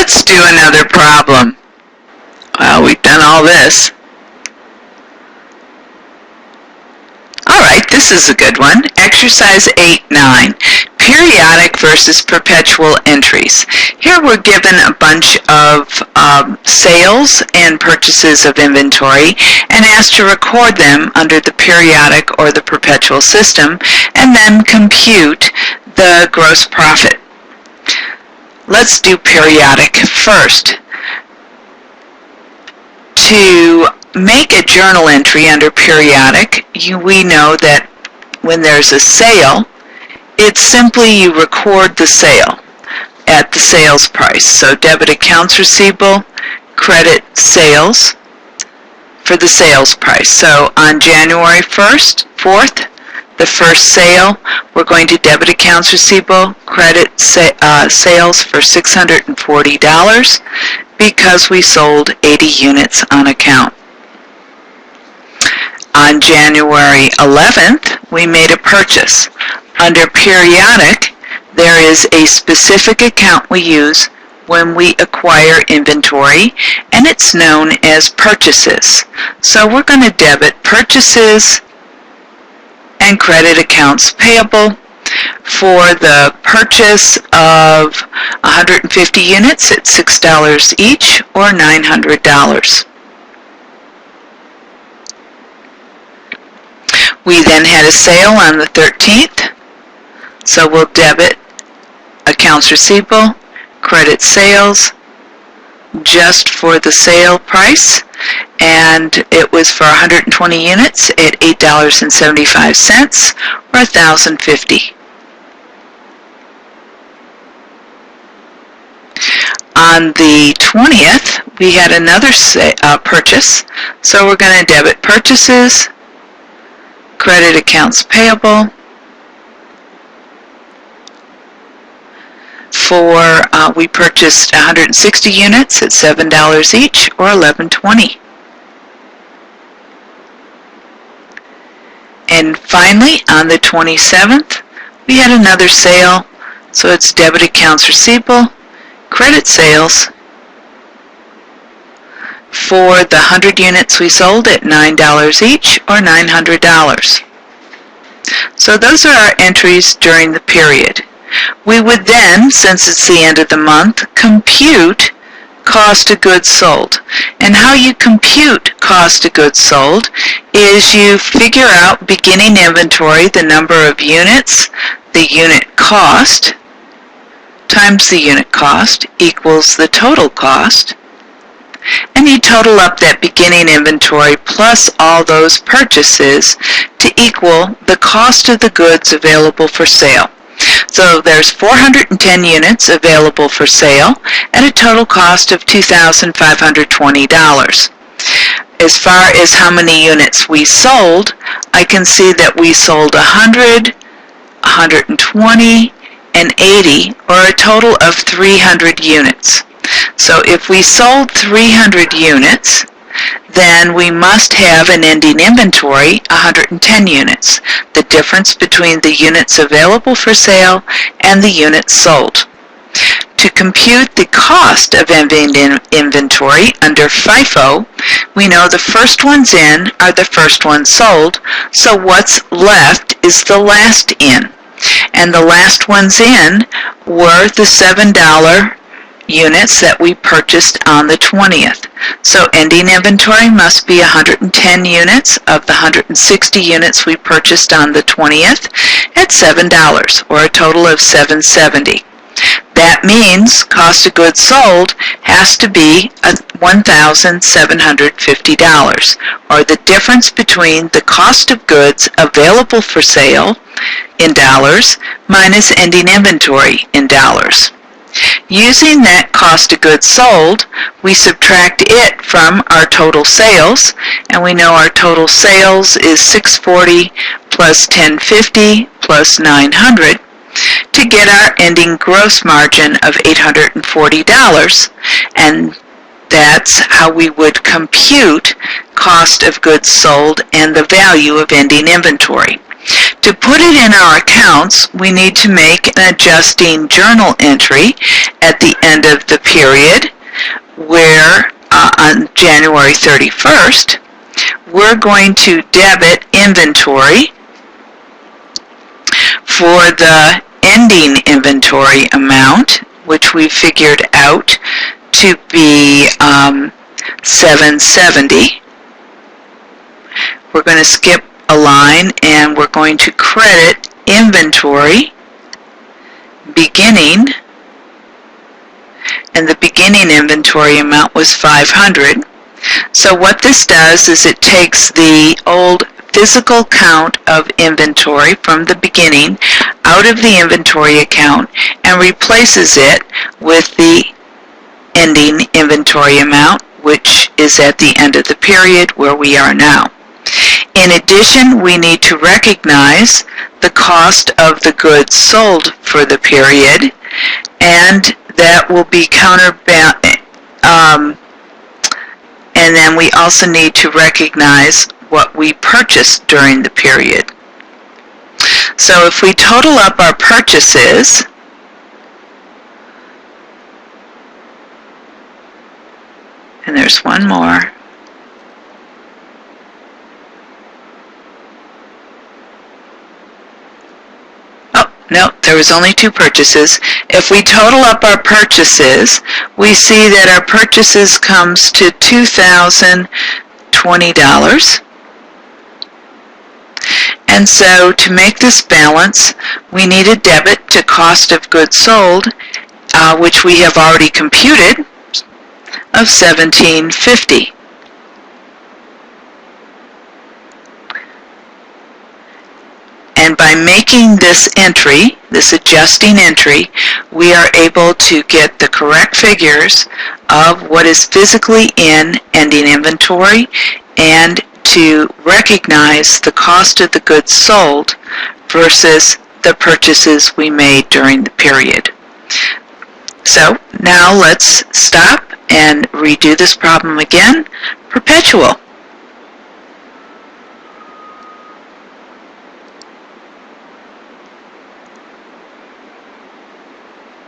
Let's do another problem. Well, we've done all this. Alright, this is a good one. Exercise 8-9. Periodic versus perpetual entries. Here we're given a bunch of sales and purchases of inventory and asked to record them under the periodic or the perpetual system and then compute the gross profit. Let's do periodic first. To make a journal entry under periodic, we know that when there's a sale, it's simply you record the sale at the sales price. So debit accounts receivable, credit sales for the sales price. So on January 4th, the first sale, we're going to debit accounts receivable, credit sales for $640 because we sold 80 units on account. On January 11th, we made a purchase. Under periodic, there is a specific account we use when we acquire inventory, and it's known as purchases. So we're going to debit purchases and credit accounts payable for the purchase of 150 units at $6 each or $900. We then had a sale on the 13th, so we'll debit accounts receivable, credit sales just for the sale price, and it was for 120 units at $8.75 or $1,050. On the 20th, we had another purchase, so we're going to debit purchases, credit accounts payable for, we purchased 160 units at $7 each or $11.20. And finally, on the 27th, we had another sale, so it's debit accounts receivable, credit sales for the 100 units we sold at $9 each or $900. So those are our entries during the period. We would then, since it's the end of the month, compute cost of goods sold. And how you compute cost of goods sold is you figure out beginning inventory, the number of units, the unit cost, times the unit cost equals the total cost, and you total up that beginning inventory plus all those purchases to equal the cost of the goods available for sale. So there's 410 units available for sale at a total cost of $2,520. As far as how many units we sold, I can see that we sold 100, 120, and 80, or a total of 300 units. So if we sold 300 units, then we must have an ending inventory, 110 units, the difference between the units available for sale and the units sold. To compute the cost of ending inventory under FIFO, we know the first ones in are the first ones sold, so what's left is the last in. And the last ones in were the $7 units that we purchased on the 20th. So ending inventory must be 110 units of the 160 units we purchased on the 20th at $7, or a total of $770. That means cost of goods sold has to be $1,750, or the difference between the cost of goods available for sale in dollars minus ending inventory in dollars. Using that cost of goods sold, we subtract it from our total sales, and we know our total sales is $640 plus $1050 plus $900 to get our ending gross margin of $840, and that's how we would compute cost of goods sold and the value of ending inventory. To put it in our accounts, we need to make an adjusting journal entry at the end of the period where on January 31st, we're going to debit inventory for the ending inventory amount, which we figured out to be $770. We're going to skip a line and we're going to credit inventory beginning, and the beginning inventory amount was $500. So what this does is it takes the old physical count of inventory from the beginning out of the inventory account and replaces it with the ending inventory amount, which is at the end of the period where we are now. In addition, we need to recognize the cost of the goods sold for the period, and that will be and then we also need to recognize what we purchased during the period. So if we total up our purchases, and there's one more. No, there was only 2 purchases. If we total up our purchases, we see that our purchases comes to $2,020. And so to make this balance, we need a debit to cost of goods sold, which we have already computed, of $1,750. And by making this entry, this adjusting entry, we are able to get the correct figures of what is physically in ending inventory and to recognize the cost of the goods sold versus the purchases we made during the period. So now let's stop and redo this problem again. Perpetual.